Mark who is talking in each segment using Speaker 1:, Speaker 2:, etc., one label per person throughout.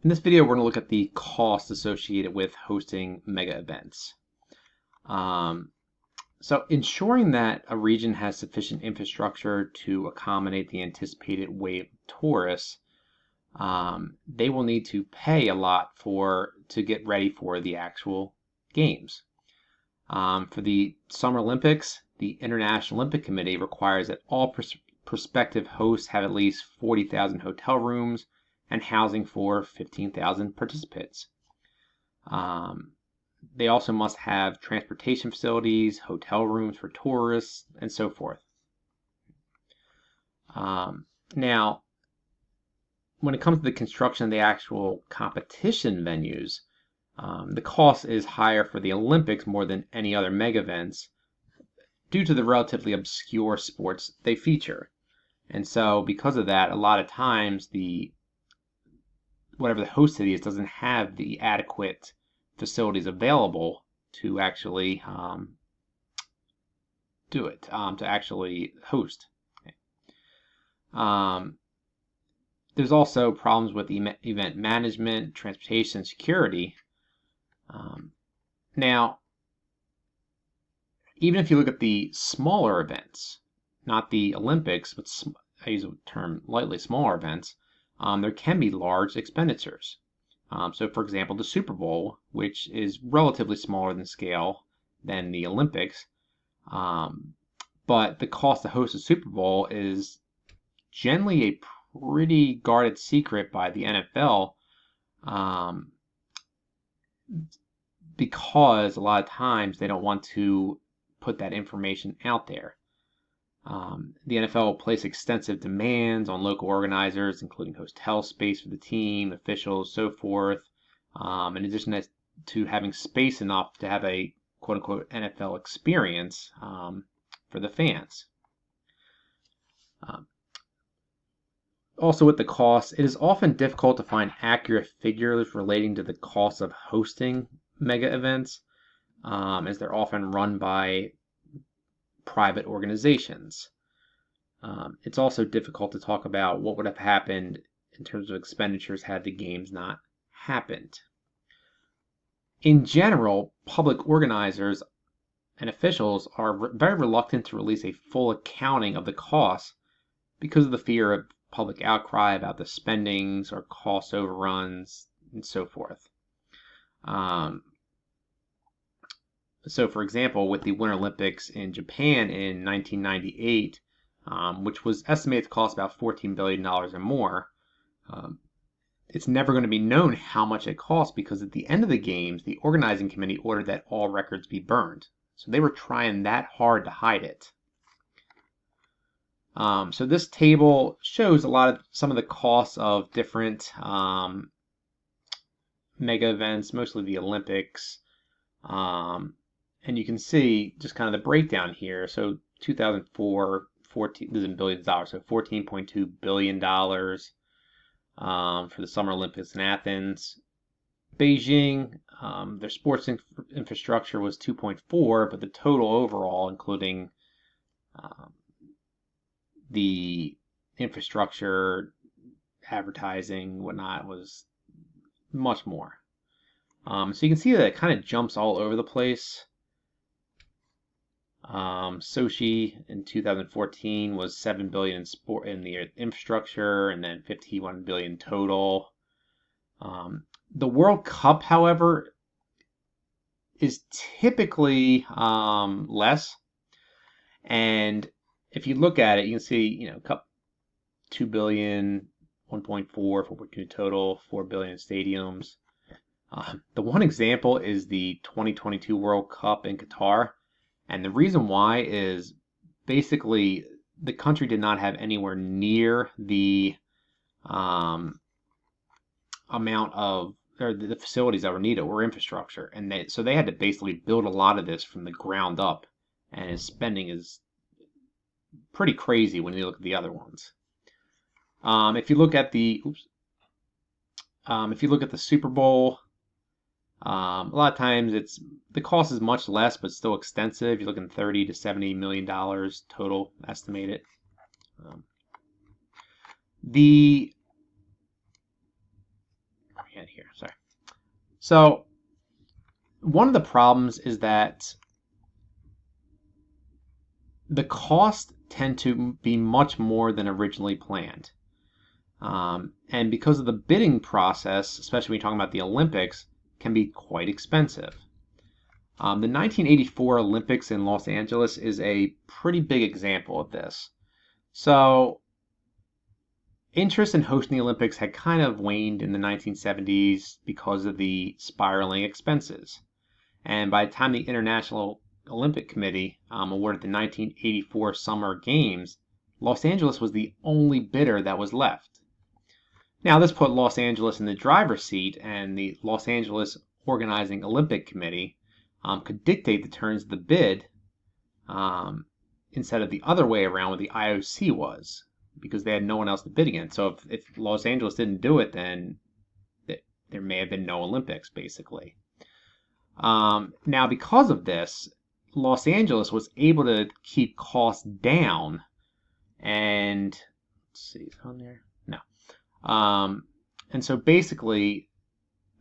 Speaker 1: In this video, we're going to look at the costs associated with hosting mega events. So ensuring that a region has sufficient infrastructure to accommodate the anticipated wave of tourists, they will need to pay a lot to get ready for the actual games. For the Summer Olympics, the International Olympic Committee requires that all prospective hosts have at least 40,000 hotel rooms and housing for 15,000 participants. They also must have transportation facilities, hotel rooms for tourists, and so forth. Now, when it comes to the construction of the actual competition venues, the cost is higher for the Olympics more than any other mega events due to the relatively obscure sports they feature. And so because of that, a lot of times whatever the host city is doesn't have the adequate facilities available to actually do it, to actually host. Okay. There's also problems with event management, transportation, and security. Now, even if you look at the smaller events, not the Olympics, but I use the term lightly, smaller events, there can be large expenditures. So, for example, the Super Bowl, which is relatively smaller in scale than the Olympics, but the cost to host a Super Bowl is generally a pretty guarded secret by the NFL, because a lot of times they don't want to put that information out there. The NFL will place extensive demands on local organizers, including hotel space for the team, officials, so forth, in addition to having space enough to have a quote-unquote NFL experience for the fans. Also with the costs, it is often difficult to find accurate figures relating to the cost of hosting mega events, as they're often run by private organizations. It's also difficult to talk about what would have happened in terms of expenditures had the games not happened. In general, public organizers and officials are very reluctant to release a full accounting of the costs because of the fear of public outcry about the spendings or cost overruns and so forth. So, for example, with the Winter Olympics in Japan in 1998, which was estimated to cost about $14 billion or more, it's never going to be known how much it cost because at the end of the games, the organizing committee ordered that all records be burned. So they were trying that hard to hide it. So this table shows some of the costs of different mega events, mostly the Olympics. And you can see just kind of the breakdown here. So 2004, this is in billions of dollars, so $14.2 billion for the Summer Olympics in Athens. Beijing, their sports infrastructure was 2.4, but the total overall, including the infrastructure, advertising, whatnot, was much more. So you can see that it kind of jumps all over the place. Sochi in 2014 was $7 billion in the infrastructure, and then $51 billion total. The World Cup, however, is typically less. And if you look at it, you can see, Cup 2 billion, 1.4, 4.2 total, 4 billion stadiums. The one example is the 2022 World Cup in Qatar. And the reason why is basically the country did not have anywhere near the amount of, or the facilities that were needed or infrastructure. And so they had to basically build a lot of this from the ground up. And his spending is pretty crazy when you look at the other ones. If you look at the Super Bowl, a lot of times the cost is much less, but still extensive. You're looking $30 to $70 million total estimated. end here. Sorry. So one of the problems is that the costs tend to be much more than originally planned. And because of the bidding process, especially when you're talking about the Olympics, can be quite expensive. The 1984 Olympics in Los Angeles is a pretty big example of this. So interest in hosting the Olympics had kind of waned in the 1970s because of the spiraling expenses. And by the time the International Olympic Committee awarded the 1984 Summer Games, Los Angeles was the only bidder that was left. Now, this put Los Angeles in the driver's seat, and the Los Angeles Organizing Olympic Committee could dictate the terms of the bid instead of the other way around where the IOC was, because they had no one else to bid against. So if Los Angeles didn't do it, then there may have been no Olympics, basically. Now, because of this, Los Angeles was able to keep costs down, and let's see, is it on there? No. And so basically,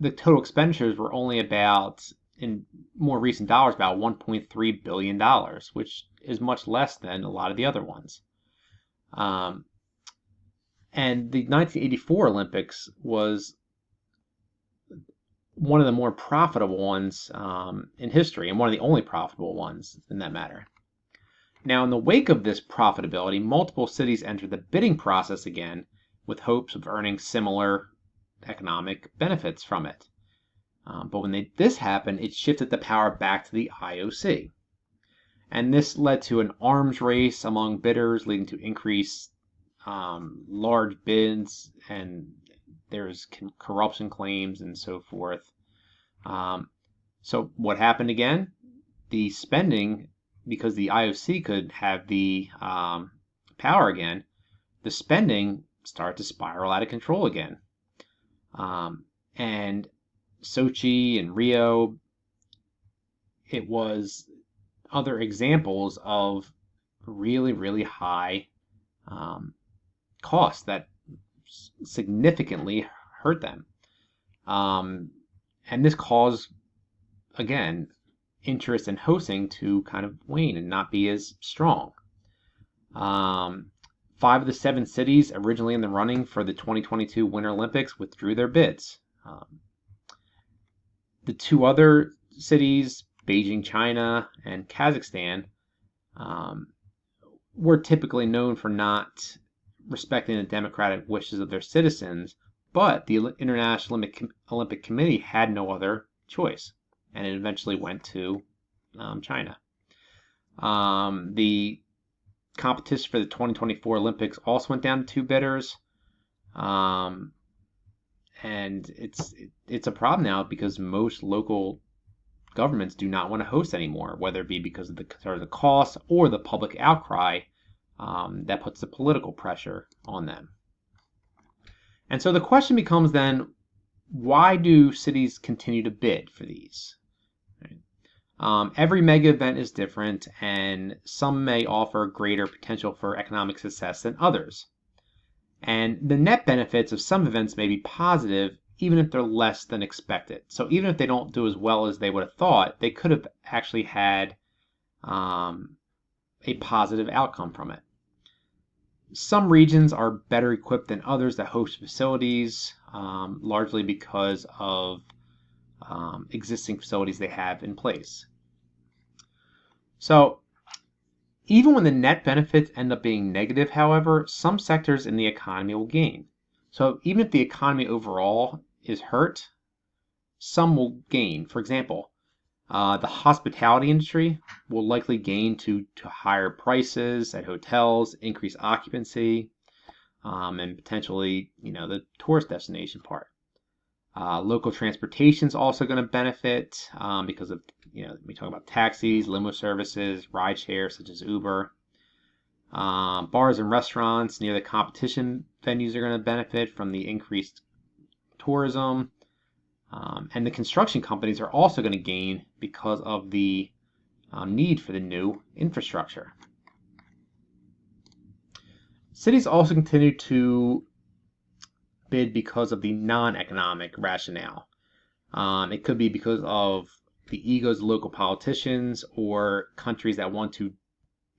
Speaker 1: the total expenditures were only about, in more recent dollars, about $1.3 billion, which is much less than a lot of the other ones. And the 1984 Olympics was one of the more profitable ones in history, and one of the only profitable ones in that matter. Now, in the wake of this profitability, multiple cities entered the bidding process again with hopes of earning similar economic benefits from it. But when this happened, it shifted the power back to the IOC. And this led to an arms race among bidders, leading to increased large bids, and there's corruption claims and so forth. So what happened again? The spending, because the IOC could have the power again, the spending started to spiral out of control again. And Sochi and Rio, it was other examples of really, really high costs that significantly hurt them. And this caused, again, interest in hosting to kind of wane and not be as strong. 5 of the 7 cities originally in the running for the 2022 Winter Olympics withdrew their bids. The 2 other cities, Beijing, China, and Kazakhstan, were typically known for not respecting the democratic wishes of their citizens, but the International Olympic Committee had no other choice, and it eventually went to China. The competition for the 2024 Olympics also went down to 2 bidders, and it's a problem now because most local governments do not want to host anymore, whether it be because of the cost or the public outcry that puts the political pressure on them. And so the question becomes then, why do cities continue to bid for these? Right? Every mega event is different, and some may offer greater potential for economic success than others. And the net benefits of some events may be positive, even if they're less than expected. So even if they don't do as well as they would have thought, they could have actually had a positive outcome from it. Some regions are better equipped than others to host facilities, largely because of existing facilities they have in place. So even when the net benefits end up being negative, however, some sectors in the economy will gain. So even if the economy overall is hurt, some will gain. For example, the hospitality industry will likely gain to higher prices at hotels, increase occupancy, and potentially, the tourist destination part. Local transportation is also going to benefit because of, we talk about taxis, limo services, rideshare such as Uber. Bars and restaurants near the competition venues are going to benefit from the increased tourism. And the construction companies are also going to gain because of the need for the new infrastructure. Cities also continue to bid because of the non-economic rationale. It could be because of the egos of local politicians or countries that want to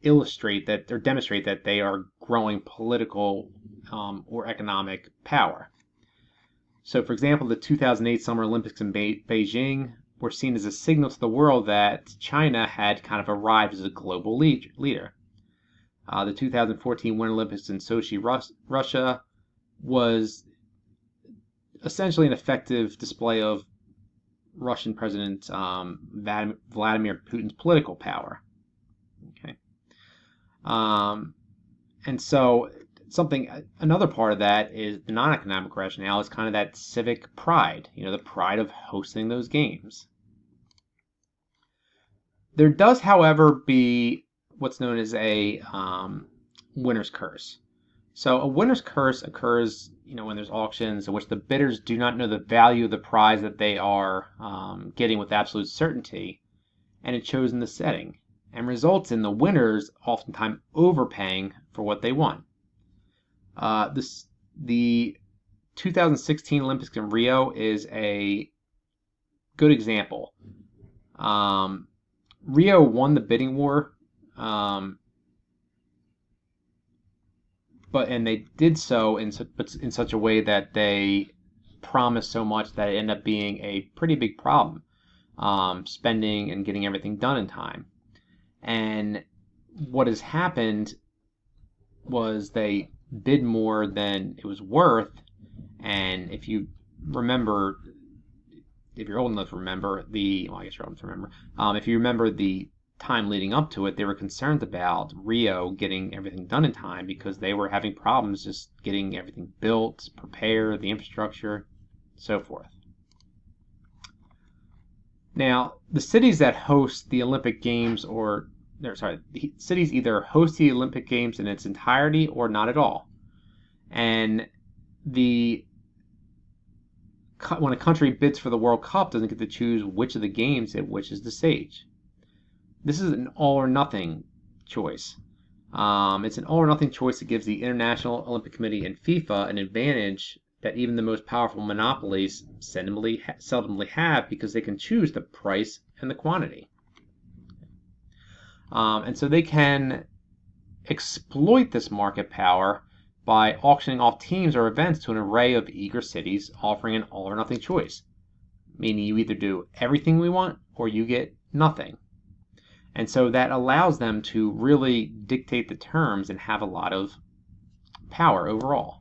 Speaker 1: illustrate that or demonstrate that they are growing political or economic power. So, for example, the 2008 Summer Olympics in Beijing were seen as a signal to the world that China had kind of arrived as a global leader. The 2014 Winter Olympics in Sochi, Russia, was essentially an effective display of Russian President Vladimir Putin's political power. Okay, and so another part of that is the non-economic rationale is kind of that civic pride, the pride of hosting those games. There does, however, be what's known as a winner's curse. So a winner's curse occurs, when there's auctions in which the bidders do not know the value of the prize that they are getting with absolute certainty, and it shows in the setting, and results in the winners oftentimes overpaying for what they won. The 2016 Olympics in Rio is a good example. Rio won the bidding war, and they did so in such a way that they promised so much that it ended up being a pretty big problem, spending and getting everything done in time. And what has happened was they bid more than it was worth, and if you remember, if you're old enough to remember I guess you're old enough to remember, if you remember the time leading up to it, they were concerned about Rio getting everything done in time because they were having problems just getting everything built, prepared, the infrastructure, so forth. Now, the cities that host the Olympic Games the cities either host the Olympic Games in its entirety or not at all. And when a country bids for the World Cup, doesn't get to choose which of the games it wishes to stage. This is an all or nothing choice. It's an all or nothing choice that gives the International Olympic Committee and FIFA an advantage that even the most powerful monopolies seldomly have, because they can choose the price and the quantity. And so they can exploit this market power by auctioning off teams or events to an array of eager cities offering an all or nothing choice, meaning you either do everything we want or you get nothing. And so that allows them to really dictate the terms and have a lot of power overall.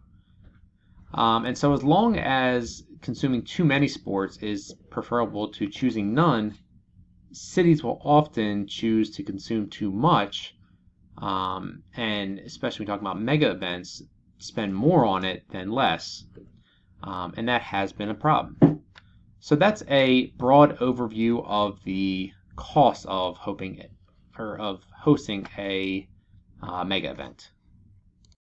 Speaker 1: And so as long as consuming too many sports is preferable to choosing none, cities will often choose to consume too much, and especially when we talk about mega events, spend more on it than less, and that has been a problem. So that's a broad overview of the cost of hosting a mega event.